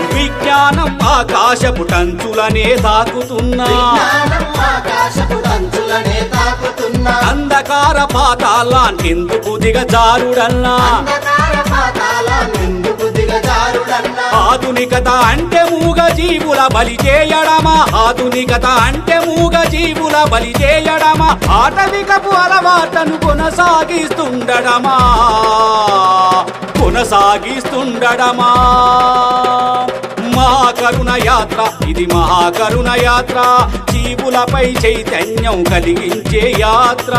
విజ్ఞానం ఆకాశపు టంచులనే తాకుతున్నా అంధకార పాతాళాన్నెందుకు దిగజారుడన్నా ఆధునికత అంటే మూగ జీవుల బలి చేయడమా ఆధునికత అంటే మూగ జీవుల బలి చేయడమా ఆటవికపు అలవాటను కొనసాగిస్తుండడమా మహాకరుణ యాత్ర ఇది మహాకరుణ యాత్ర జీవులపై చైతన్యం కలిగించే యాత్ర